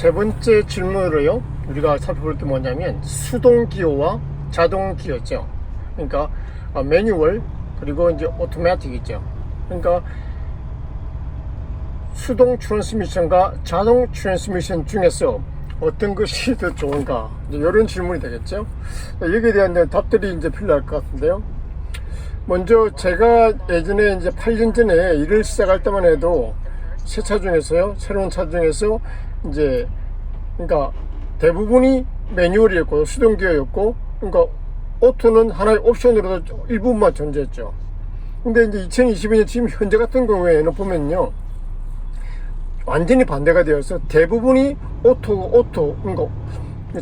세 번째 질문으로요, 우리가 살펴볼 게 뭐냐면 수동 기어와 자동 기어죠. 그러니까 매뉴얼 그리고 이제 오토매틱이죠. 그러니까 수동 트랜스미션과 자동 트랜스미션 중에서 어떤 것이 더 좋은가, 이런 질문이 되겠죠. 여기에 대한 답들이 이제 필요할 것 같은데요. 먼저 제가 예전에 이제 8년 전에 일을 시작할 때만 해도 새 차 중에서요, 새로운 차 중에서 이제 그러니까 대부분이 매뉴얼이었고 수동 기어였고, 그러니까 오토는 하나의 옵션으로도 일부분만 존재했죠. 근데 이제 2022년 지금 현재 같은 경우에는 보면요, 완전히 반대가 되어서 대부분이 오토 그러니까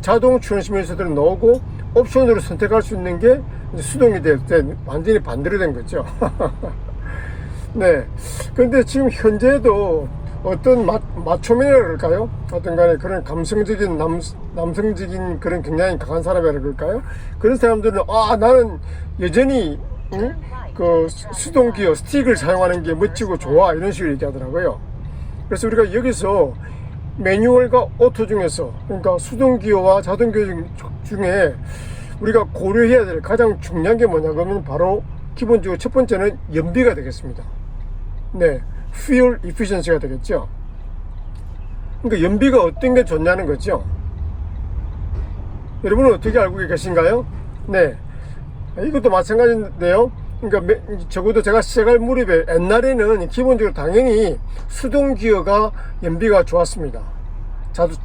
자동 트랜스미션을 넣고 옵션으로 선택할 수 있는 게 수동이 될 때 완전히 반대로 된 거죠. 네. 근데 지금 현재도 어떤 마초맨이라 그럴까요? 하여튼 간에 그런 감성적인 남성적인 그런 굉장히 강한 사람이라 그럴까요? 그런 사람들은 나는 여전히 그 수동기어 스틱을 사용하는 게 멋지고 좋아, 이런 식으로 얘기하더라고요. 그래서 우리가 여기서 매뉴얼과 오토 중에서, 그러니까 수동기어와 자동기어 중에 우리가 고려해야 될 가장 중요한 게 뭐냐 그러면 바로 기본적으로 첫 번째는 연비가 되겠습니다. 네, fuel efficiency가 되겠죠. 그러니까 연비가 어떤 게 좋냐는 거죠. 여러분은 어떻게 알고 계신가요? 네, 이것도 마찬가지인데요. 그러니까 적어도 제가 시작할 무렵에 옛날에는 기본적으로 당연히 수동 기어가 연비가 좋았습니다.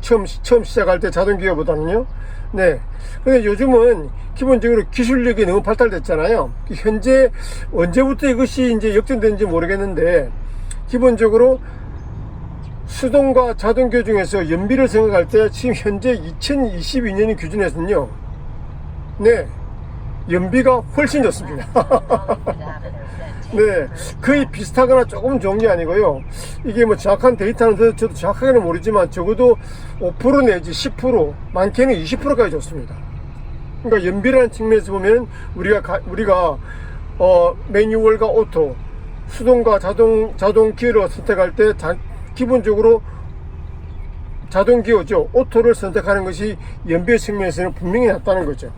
처음 시작할 때 자동 기어보다는요. 네. 근데 요즘은 기본적으로 기술력이 너무 발달됐잖아요. 현재 언제부터 이것이 이제 역전되는지 모르겠는데, 기본적으로 수동과 자동 기어 중에서 연비를 생각할 때 지금 현재 2022년 기준에서는요, 네, 연비가 훨씬 좋습니다. 네, 거의 비슷하거나 조금 좋은 게 아니고요. 이게 뭐 정확한 데이터는 저도 정확하게는 모르지만 적어도 5% 내지 10%, 많게는 20%까지 좋습니다. 그러니까 연비라는 측면에서 보면 우리가 매뉴얼과 오토, 수동과 자동 기어를 선택할 때 기본적으로 자동 기어죠. 오토를 선택하는 것이 연비의 측면에서는 분명히 낫다는 거죠.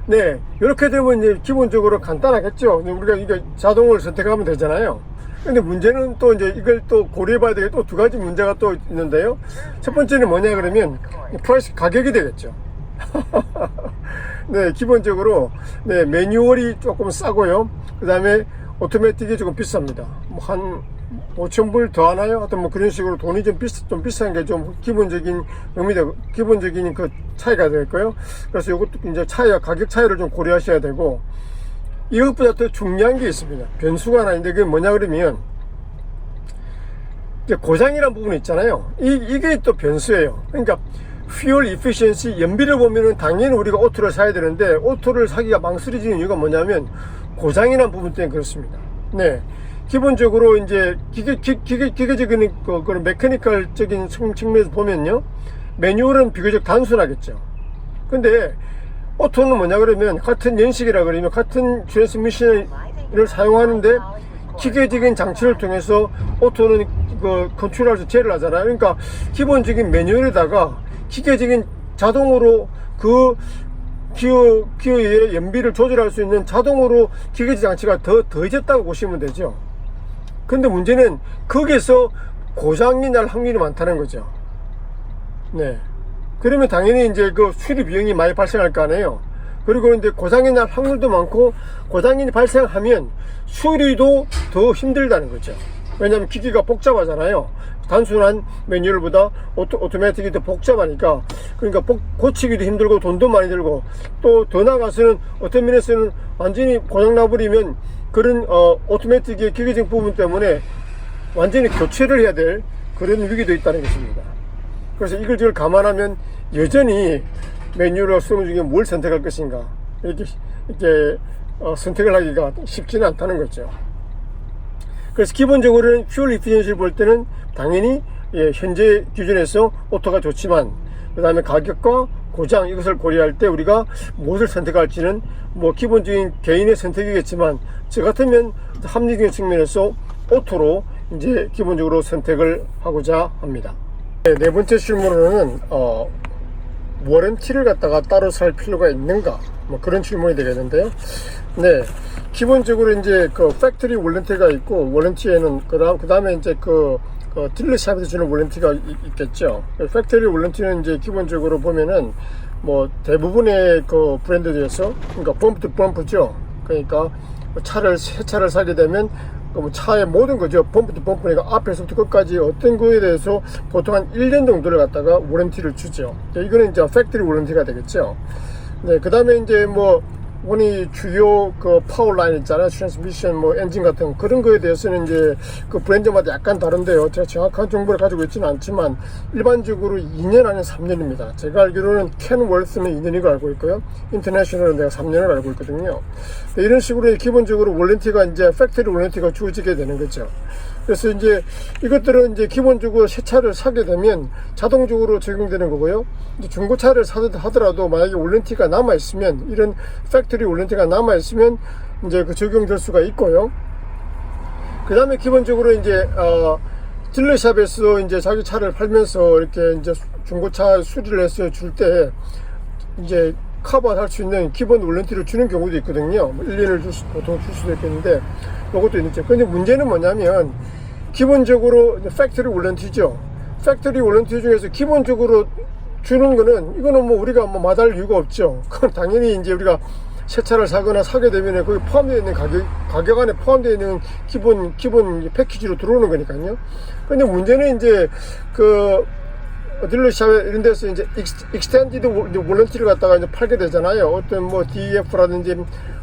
네, 이렇게 되면 이제 기본적으로 간단하겠죠. 우리가 이게 자동을 선택하면 되잖아요. 근데 문제는 또 이제 이걸 또 고려해 봐야 되게 또 두 가지 문제가 또 있는데요. 첫 번째는 뭐냐 그러면 프라이스, 가격이 되겠죠. 네, 기본적으로 네, 매뉴얼이 조금 싸고요. 그 다음에 오토매틱이 조금 비쌉니다. 뭐 한 5,000불 더 하나요? 하여튼 뭐 그런 식으로 돈이 좀 비싼 게 좀 기본적인 기본적인 그 차이가 될거예요. 그래서 이것도 이제 가격 차이를 좀 고려하셔야 되고, 이것보다 더 중요한 게 있습니다. 변수가 하나 있는데, 그게 뭐냐 그러면 이제 고장이라는 부분이 있잖아요. 이게 또 변수예요. 그러니까 fuel efficiency, 연비를 보면은 당연히 우리가 오토를 사야 되는데, 오토를 사기가 망설여지는 이유가 뭐냐면 고장이라는 부분 때문에 그렇습니다. 네. 기본적으로 이제 기계적인 그런 메커니컬적인 측면에서 보면요, 매뉴얼은 비교적 단순하겠죠. 근데 오토는 뭐냐 그러면 같은 연식이라 그러면 같은 트랜스미션을 사용하는데 기계적인 장치를 통해서 오토는 그 컨트롤해서 제어를 하잖아요. 그러니까 기본적인 매뉴얼에다가 기계적인 자동으로 그 기어의 연비를 조절할 수 있는 자동으로 기계적 장치가 더해졌다고 보시면 되죠. 근데 문제는 거기서 고장이 날 확률이 많다는 거죠. 네. 그러면 당연히 이제 그 수리 비용이 많이 발생할 거 아니에요. 그리고 이제 고장이 날 확률도 많고, 고장이 발생하면 수리도 더 힘들다는 거죠. 왜냐하면 기기가 복잡하잖아요. 단순한 매뉴얼보다 오토매틱이 더 복잡하니까, 그러니까 고치기도 힘들고 돈도 많이 들고, 또 더 나아가서는 어떤 면에서는 완전히 고장 나버리면 그런 오토매틱의 기계적 부분 때문에 완전히 교체를 해야 될 그런 위기도 있다는 것입니다. 그래서 이걸 감안하면 여전히 매뉴얼과 수동 중에 뭘 선택할 것인가, 이렇게 선택을 하기가 쉽지는 않다는 거죠. 그래서 기본적으로는 fuel efficiency를 볼 때는 당연히 현재 기준에서 오토가 좋지만, 그 다음에 가격과 고장, 이것을 고려할 때 우리가 무엇을 선택할지는 뭐 기본적인 개인의 선택이겠지만, 저 같으면 합리적인 측면에서 오토로 이제 기본적으로 선택을 하고자 합니다. 네 번째 질문으로는 워런티를 갖다가 따로 살 필요가 있는가, 뭐 그런 질문이 되겠는데요. 네, 기본적으로 이제 그 팩토리 워런티가 있고, 워런티에는 그 다음에 이제 그 딜러샵에서 주는 워런티가 있겠죠. 팩토리 워런티는 이제 기본적으로 보면은 뭐 대부분의 그 브랜드에서, 그러니까 범프 투 범프죠. 그러니까 새 차를 사게 되면 뭐 차의 모든 거죠. 범프 투 범프니까 앞에서부터 끝까지 어떤 거에 대해서 보통 한 1년 정도를 갖다가 워런티를 주죠. 이거는 이제 팩토리 워런티가 되겠죠. 네, 그 다음에 이제 뭐 원이 주요 그 파워 라인 있잖아요. 트랜스미션, 뭐 엔진 같은 그런 거에 대해서는 이제 그 브랜드마다 약간 다른데요. 제가 정확한 정보를 가지고 있지는 않지만 일반적으로 2년 아니면 3년입니다. 제가 알기로는 켄월스는 2년인 걸 알고 있고요. 인터내셔널은 내가 3년을 알고 있거든요. 네, 이런 식으로 기본적으로 워런티가 이제 팩토리 워런티가 주어지게 되는 거죠. 그래서 이제 이것들은 이제 기본적으로 새 차를 사게 되면 자동적으로 적용되는 거고요. 이제 중고차를 하더라도 만약에 워런티가 남아 있으면, 이런 팩토리 워런티가 남아 있으면 이제 그 적용될 수가 있고요. 그 다음에 기본적으로 이제 딜러샵에서 이제 자기 차를 팔면서 이렇게 이제 중고차 수리를 해서 줄 때 이제 커버할 수 있는 기본 워런티를 주는 경우도 있거든요. 1년을 보통 줄 수도 있겠는데, 이것도 있죠. 근데 문제는 뭐냐면, 기본적으로 팩토리 워런티죠. 팩토리 워런티 중에서 기본적으로 주는 거는, 이거는 뭐 우리가 뭐 마다할 이유가 없죠. 그건 당연히 이제 우리가 새 차를 사거나 사게 되면 거기 포함되어 있는 가격 안에 포함되어 있는 기본 패키지로 들어오는 거니까요. 근데 문제는 이제 딜러샵 이런 데서 이제 익스텐디드 워런티를 갖다가 이제 팔게 되잖아요. 어떤 뭐 DEF라든지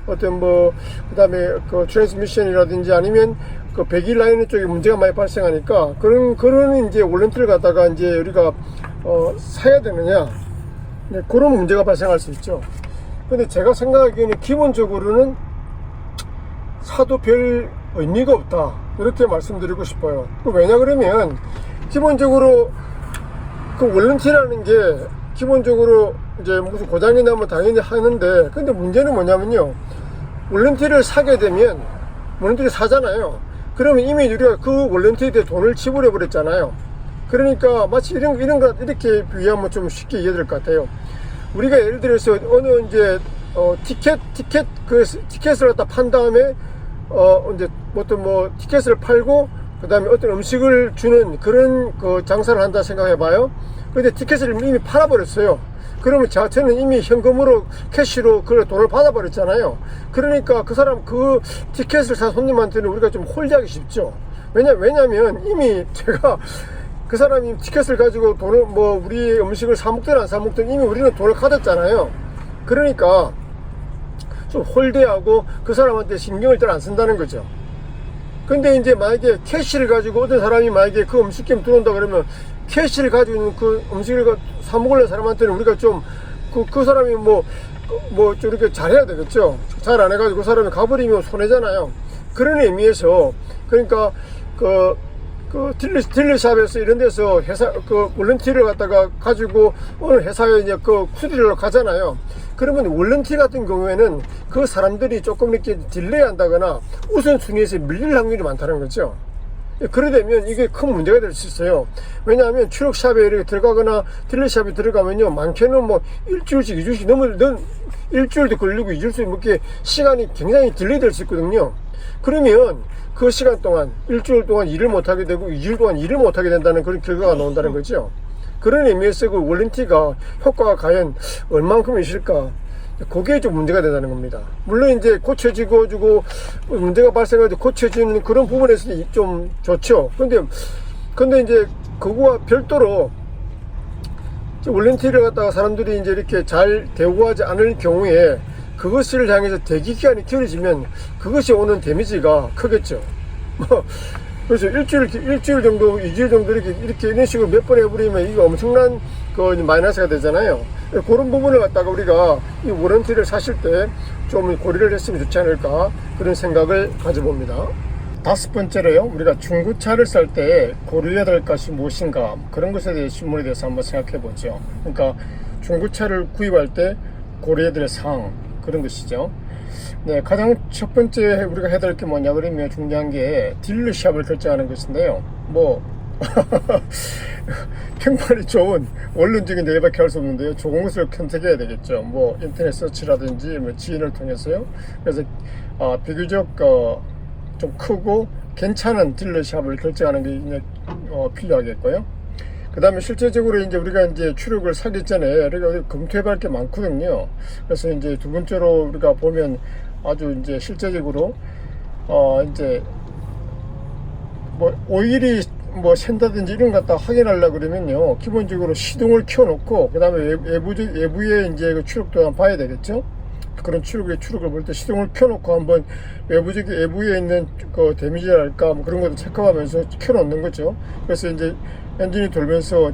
어떤 뭐 그다음에 그 트랜스미션이라든지 아니면 그 배기 라인 쪽에 문제가 많이 발생하니까 그런 이제 워런티를 갖다가 이제 우리가 사야 되느냐, 네, 그런 문제가 발생할 수 있죠. 근데 제가 생각하기에는 기본적으로는 사도 별 의미가 없다, 이렇게 말씀드리고 싶어요. 왜냐 그러면 기본적으로 그 워런티라는 게 기본적으로 이제 무슨 고장이 나면 당연히 하는데, 근데 문제는 뭐냐면요, 워런티를 사게 되면 워런티를 사잖아요. 그러면 이미 우리가 그 워런티에 대해 돈을 지불해 버렸잖아요. 그러니까 마치 이렇게 비유하면 좀 쉽게 이해될 것 같아요. 우리가 예를 들어서 어느 이제 티켓을 갖다 판 다음에 이제 어떤 뭐 티켓을 팔고 그 다음에 어떤 음식을 주는 그런 그 장사를 한다 생각해봐요. 근데 티켓을 이미 팔아버렸어요. 그러면 저는 이미 현금으로 캐시로 그 돈을 받아버렸잖아요. 그러니까 그 사람 그 티켓을 산 손님한테는 우리가 좀 홀대하기 쉽죠. 왜냐면 이미 제가 그 사람이 티켓을 가지고 돈을 뭐 우리 음식을 사 먹든 안 사 먹든 이미 우리는 돈을 가졌잖아요. 그러니까 좀 홀대하고 그 사람한테 신경을 잘 안 쓴다는 거죠. 근데 이제 만약에 캐시를 가지고 어떤 사람이 만약에 그 음식점 들어온다 그러면 캐시를 가지고 있는 그 음식을 사 먹으려는 사람한테는 우리가 좀 그 사람이 뭐 좀 이렇게 잘해야 되겠죠. 잘 안 해가지고 그 사람이 가버리면 손해잖아요. 그런 의미에서, 그러니까 그 딜러샵에서 이런 데서 회사 워런티를 갖다가 가지고 어느 회사에 이제 그 수리를 가잖아요. 그러면 워런티 같은 경우에는 그 사람들이 조금 이렇게 딜레이 한다거나 우선순위에서 밀릴 확률이 많다는 거죠. 그러되면 이게 큰 문제가 될 수 있어요. 왜냐하면 추력샵에 이렇게 들어가거나 딜러샵에 들어가면요, 많게는 뭐 일주일씩 2주씩 일주일도 걸리고 2주씩 이렇게 시간이 굉장히 딜레이 될 수 있거든요. 그러면 그 시간 동안 일주일 동안 일을 못하게 되고 2일 동안 일을 못하게 된다는 그런 결과가 나온다는 거죠. 그런 의미에서 그 워런티가 효과가 과연 얼만큼 있을까, 그게 좀 문제가 된다는 겁니다. 물론 이제 고쳐지고 주고 문제가 발생해도 고쳐지는 그런 부분에서는 좀 좋죠. 근데 이제 그거와 별도로 워런티를 갖다가 사람들이 이제 이렇게 잘 대우하지 않을 경우에 그것을 향해서 대기 기간이 길어지면 그것이 오는 데미지가 크겠죠. 그래서 일주일 정도, 2주일 정도 이렇게 이런 식으로 몇 번 해버리면 이게 엄청난 그 마이너스가 되잖아요. 그런 부분을 갖다가 우리가 이 워런티를 사실 때 좀 고려를 했으면 좋지 않을까, 그런 생각을 가져봅니다. 다섯 번째로요, 우리가 중고차를 살 때 고려해야 될 것이 무엇인가, 그런 것에 대해 질문에 대해서 한번 생각해 보죠. 그러니까 중고차를 구입할 때 고려해야 될 사항, 그런 것이죠. 네, 가장 첫 번째 우리가 해야 될 게 뭐냐 그러면 중요한 게 딜러샵을 결정하는 것인데요. 뭐 평판이 좋은 원론적인 얘기밖에 할 수 없는데요. 좋은 것을 선택해야 되겠죠. 뭐 인터넷 서치라든지 뭐 지인을 통해서요. 그래서 비교적 좀 크고 괜찮은 딜러샵을 결정하는 게 필요하겠고요. 그 다음에 실제적으로 이제 우리가 이제 추력을 사기 전에 우리가 검토해볼 게 많거든요. 그래서 이제 두 번째로 우리가 보면 아주 이제 실제적으로 이제 뭐 오일이 뭐 샌다든지 이런 것 갖다 확인하려고 그러면요, 기본적으로 시동을 켜놓고 그 다음에 외부에 이제 그 추력도 한번 봐야 되겠죠. 그런 추력을 볼 때 시동을 켜놓고 한번 외부에 있는 그 데미지랄까 뭐 그런 것도 체크하면서 켜놓는 거죠. 그래서 이제 엔진이 돌면서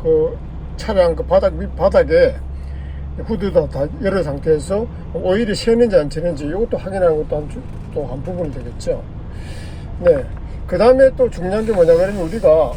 그 차량 그 바닥에 후드도 다 열은 상태에서 오일이 새는지 안 새는지 이것도 확인하는 것도 또 한 부분이 되겠죠. 네. 그 다음에 또 중요한 게 뭐냐 그러면 우리가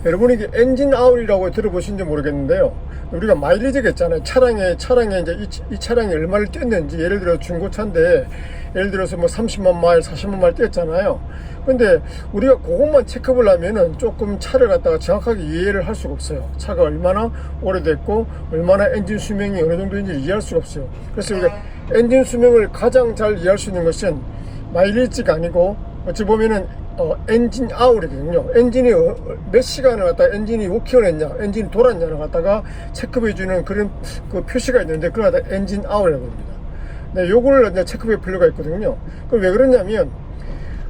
여러분이 엔진 아웃이라고 들어보신지 모르겠는데요. 우리가 마일리지가 있잖아요. 차량에 이제 이 차량이 얼마를 뛰었는지, 예를 들어 중고차인데 예를 들어서 뭐 30만 마일, 40만 마일 뛰었잖아요. 근데 우리가 그것만 체크하려면은 조금 차를 갖다가 정확하게 이해를 할 수가 없어요. 차가 얼마나 오래됐고 얼마나 엔진 수명이 어느 정도인지 이해할 수가 없어요. 그래서 우리가 엔진 수명을 가장 잘 이해할 수 있는 것은 마일리지가 아니고 어찌 보면은 엔진 아웃이거든요. 엔진이 몇 시간을 갖다가 엔진이 워킹을 했냐, 엔진이 돌았냐를 갖다가 체크해주는 그런 그 표시가 있는데 그걸 갖다가 엔진 아웃이라고 합니다. 네, 요거를 이제 체크해 볼 필요가 있거든요. 그럼 왜 그러냐면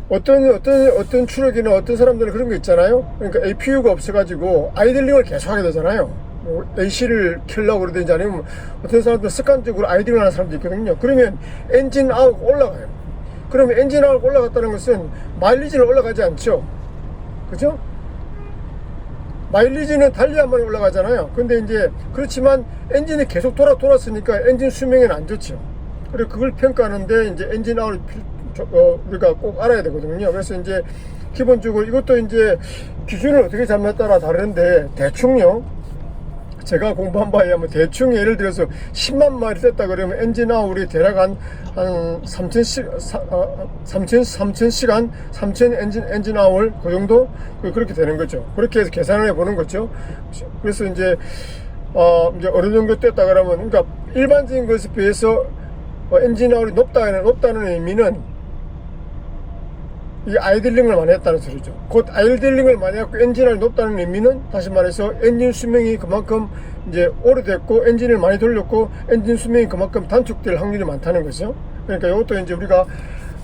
어떤 추력이나 어떤 사람들은 그런 거 있잖아요. 그러니까 APU가 없어가지고 아이들링을 계속 하게 되잖아요. 뭐 AC를 켜려고 그러든지 아니면 어떤 사람들은 습관적으로 아이들링을 하는 사람도 있거든요. 그러면 엔진 아웃 올라가요. 그러면 엔진 아웃 올라갔다는 것은 마일리지는 올라가지 않죠. 그죠? 마일리지는 달리야만 올라가잖아요. 근데 이제 그렇지만 엔진이 계속 돌았으니까 엔진 수명에는 안 좋죠. 그리고 그걸 평가하는데 이제 엔진 아웃 우리가 꼭 알아야 되거든요. 그래서 이제 기본적으로 이것도 이제 기준을 어떻게 잡냐에 따라 다른데 대충요, 제가 공부한 바에 의하면 대충 예를 들어서 10만 마일이 됐다 그러면 엔진 아웃이 대략 한 3,000시간 3,000 엔진 아웃 그 정도 그렇게 되는 거죠. 그렇게 해서 계산을 해보는 거죠. 그래서 이제 어느 정도 됐다 그러면, 그러니까 일반적인 것에 비해서 엔진 아웃이 높다는 의미는 이 아이들링을 많이 했다는 소리죠. 곧 아이들링을 많이 했고 엔진이 높다는 의미는 다시 말해서 엔진 수명이 그만큼 이제 오래됐고 엔진을 많이 돌렸고 엔진 수명이 그만큼 단축될 확률이 많다는 거죠. 그러니까 이것도 이제 우리가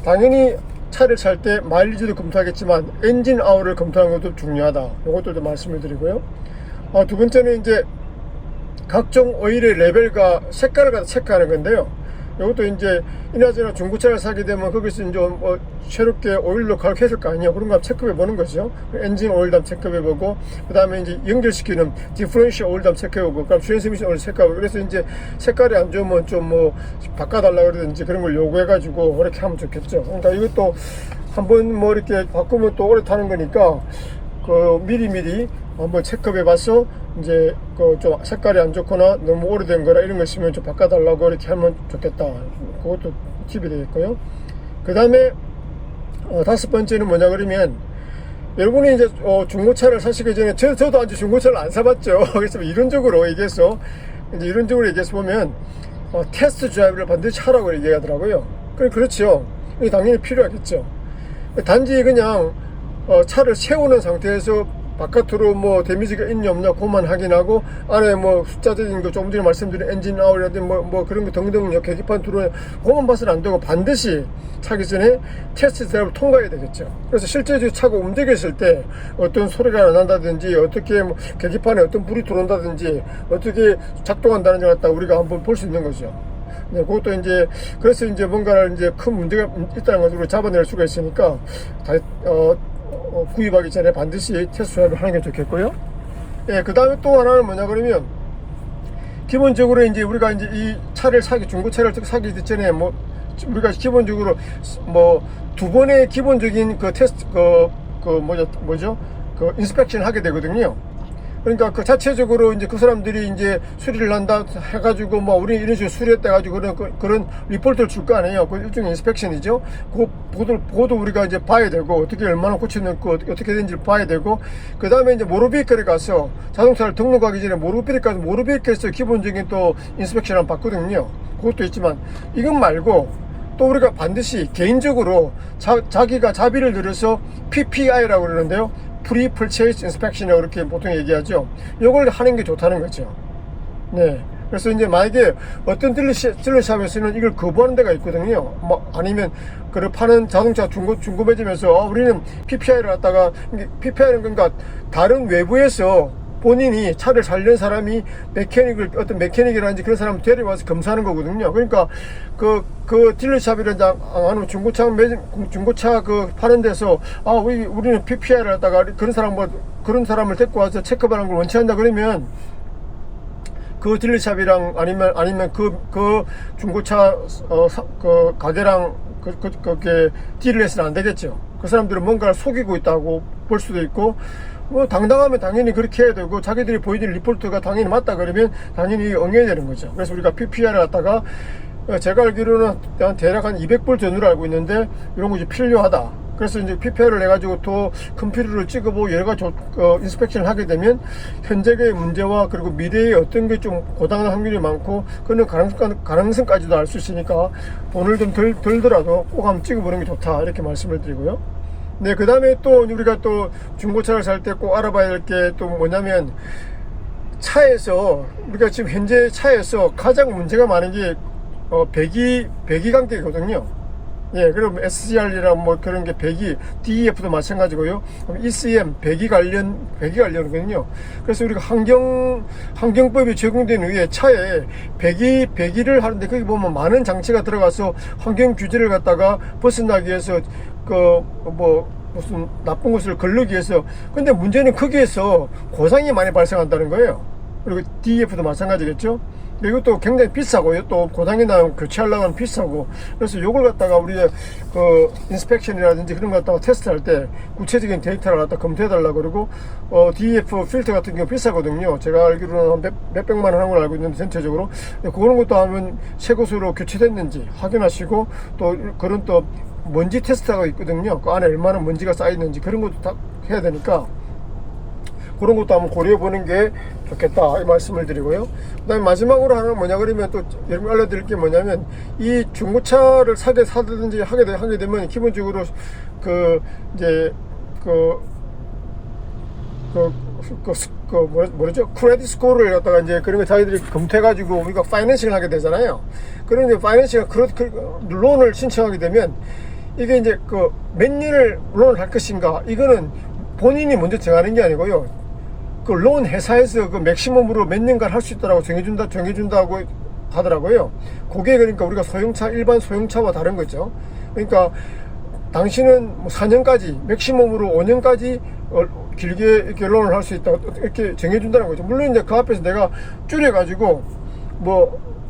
당연히 차를 살 때 마일리지도 검토하겠지만 엔진 아웃을 검토하는 것도 중요하다. 이것도 좀 말씀을 드리고요. 두 번째는 이제 각종 오일의 레벨과 색깔을 갖다 체크하는 건데요. 이것도 이제 이나저나 중고차를 사게 되면 거기서 이제 뭐 새롭게 오일로 가격했을 거 아니에요. 그런 거 체크해 보는 거죠. 엔진 오일담 체크해 보고, 그 다음에 이제 연결시키는 디퍼런셜 오일담 체크해 보고, 그럼 트랜스미션 오일 체크해 보고, 그래서 이제 색깔이 안 좋으면 좀 뭐 바꿔달라 그러든지 그런 걸 요구해 가지고 그렇게 하면 좋겠죠. 그러니까 이것도 한번 뭐 이렇게 바꾸면 또 오래 타는 거니까 그 미리 한번 체크해 봐서 이제 그 좀 색깔이 안 좋거나 너무 오래된 거라 이런 거 있으면 좀 바꿔달라고 이렇게 하면 좋겠다. 그것도 팁이 되겠고요. 그 다음에 다섯 번째는 뭐냐 그러면, 여러분이 이제 중고차를 사시기 전에 저도 아직 중고차를 안 사봤죠. 그래서 이론적으로 얘기해서 보면 테스트 드라이브를 반드시 하라고 얘기하더라고요. 그렇죠. 이게 당연히 필요하겠죠. 단지 그냥 차를 세우는 상태에서 바깥으로 뭐 데미지가 있냐 없냐 그것만 확인하고, 안에 뭐 숫자적인 거 조금 전에 말씀드린 엔진 아웃이라든지 뭐 그런 거 등등 계기판 들어오냐 그것만 봐서는 안 되고 반드시 차기 전에 테스트 드라이브를 통과해야 되겠죠. 그래서 실제적으로 차가 움직였을 때 어떤 소리가 난다든지 어떻게 뭐 계기판에 어떤 불이 들어온다든지 어떻게 작동한다는 걸 갖다 우리가 한번 볼 수 있는 거죠. 네, 그것도 이제 그래서 이제 뭔가를 이제 큰 문제가 있다는 것으로 잡아낼 수가 있으니까 구입하기 전에 반드시 테스트 드라이브를 하는 게 좋겠고요. 예, 그 다음에 또 하나는 뭐냐 그러면, 기본적으로 이제 우리가 이제 이 차를 중고차를 사기 전에 뭐 우리가 기본적으로 뭐 두 번의 기본적인 그 테스트 그 인스펙션 하게 되거든요. 그러니까 그 자체적으로 이제 그 사람들이 이제 수리를 한다 해가지고 뭐 우리 이런 식으로 수리했다 해가지고 그런 리포트를 줄 거 아니에요. 그 일종의 인스펙션이죠. 그 보도 우리가 이제 봐야 되고 어떻게 얼마나 고쳐냈고 어떻게 된지를 봐야 되고 그 다음에 이제 모터베이커에 가서 자동차를 등록하기 전에 모터베이커에서 기본적인 또 인스펙션을 받거든요. 그것도 있지만 이건 말고 또 우리가 반드시 개인적으로 자기가 자비를 들여서 PPI라고 그러는데요. Pre-Purchase Inspection이라고 그렇게 보통 얘기하죠. 이걸 하는 게 좋다는 거죠. 네. 그래서 이제 만약에 어떤 딜러샵에서는 이걸 거부하는 데가 있거든요. 뭐 아니면 그 파는 자동차 중고 매점에서 우리는 PPI를 갖다가 PPI는 그러니까 다른 외부에서 본인이 차를 살려는 사람이 어떤 메케닉이라든지 그런 사람을 데려와서 검사하는 거거든요. 그러니까 그 딜러샵이라든지 아니면 중고차 파는 데서 우리는 PPI를 갖다가 그런 사람을 데리고 와서 체크하는 걸 원치 않는다 그러면 그 딜러샵이랑 아니면 그 중고차 그 가게랑 그게 딜을 해서는 안 되겠죠. 그 사람들은 뭔가를 속이고 있다고 볼 수도 있고 뭐 당당하면 당연히 그렇게 해야 되고 자기들이 보여준 리포트가 당연히 맞다 그러면 당연히 응해야 되는 거죠. 그래서 우리가 PPI를 갖다가 제가 알기로는 대략 한 200불 전후로 알고 있는데 이런 것이 필요하다. 그래서 이제 PPI를 해가지고 또 컴퓨터를 찍어보고 여러 가지 인스펙션을 하게 되면 현재의 문제와 그리고 미래에 어떤 게 좀 고장날 확률이 많고 그런 가능성까지도 알 수 있으니까 돈을 좀 들더라도 꼭 한번 찍어보는 게 좋다 이렇게 말씀을 드리고요. 네, 그 다음에 또 우리가 또 중고차를 살 때 꼭 알아봐야 될 게 또 뭐냐면 차에서 우리가 지금 현재 차에서 가장 문제가 많은 게 배기 관계거든요. 예, 그럼 SCR이랑 뭐 그런 게 배기, DEF도 마찬가지고요. ECM, 배기 관련이거든요. 그래서 우리가 환경법이 적용된 후에 차에 배기를 하는데 거기 보면 많은 장치가 들어가서 환경 규제를 갖다가 벗어나기 위해서 무슨 나쁜 것을 걸르기 위해서. 근데 문제는 거기에서 고장이 많이 발생한다는 거예요. 그리고 DEF도 마찬가지겠죠. 이것도 굉장히 비싸고요. 또 고장이 나면 교체하려고 하면 비싸고. 그래서 이걸 갖다가 우리가 인스펙션이라든지 그런 거 갖다가 테스트할 때 구체적인 데이터를 갖다 검토해 달라고 그러고 DEF 필터 같은 경우 비싸거든요. 제가 알기로는 몇백만 원 하는 걸 알고 있는데 전체적으로. 그런 것도 하면 새 것으로 교체됐는지 확인하시고 또 그런 또 먼지 테스트가 있거든요. 그 안에 얼마나 먼지가 쌓여있는지 그런 것도 다 해야 되니까 그런 것도 한번 고려해 보는 게 좋겠다 이 말씀을 드리고요. 그 다음에 마지막으로 하나 뭐냐 그러면 또 여러분 알려드릴 게 뭐냐면 이 중고차를 사든지 하게 되면 기본적으로 크레딧 스코어를 갖다가 이제 그런 거 자기들이 검토해 가지고 우리가 파이낸싱을 하게 되잖아요. 그런데 파이낸싱을 론을 신청하게 되면 이게 이제 몇 년을 론을 할 것인가 이거는 본인이 먼저 정하는 게 아니고요. 그 론 회사에서 그 맥시멈으로 몇 년간 할 수 있다고 정해준다고 하더라고요. 그게 그러니까 우리가 일반 소형차와 다른 거죠. 그러니까 당신은 뭐 4년까지 맥시멈으로 5년까지 길게 이렇게 론을 할 수 있다 이렇게 정해준다는 거죠. 물론 이제 그 앞에서 내가 줄여가지고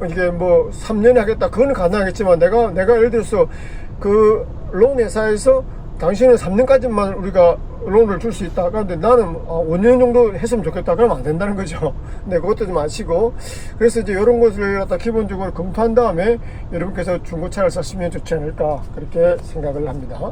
이게 3년에 하겠다 그건 가능하겠지만 내가 예를 들어서 그 론 회사에서 당신은 3년까지만 우리가 론을 줄 수 있다. 그런데 나는 5년 정도 했으면 좋겠다. 그러면 안 된다는 거죠. 네, 그것도 좀 아시고. 그래서 이제 이런 것을 갖다 기본적으로 검토한 다음에 여러분께서 중고차를 사시면 좋지 않을까. 그렇게 생각을 합니다.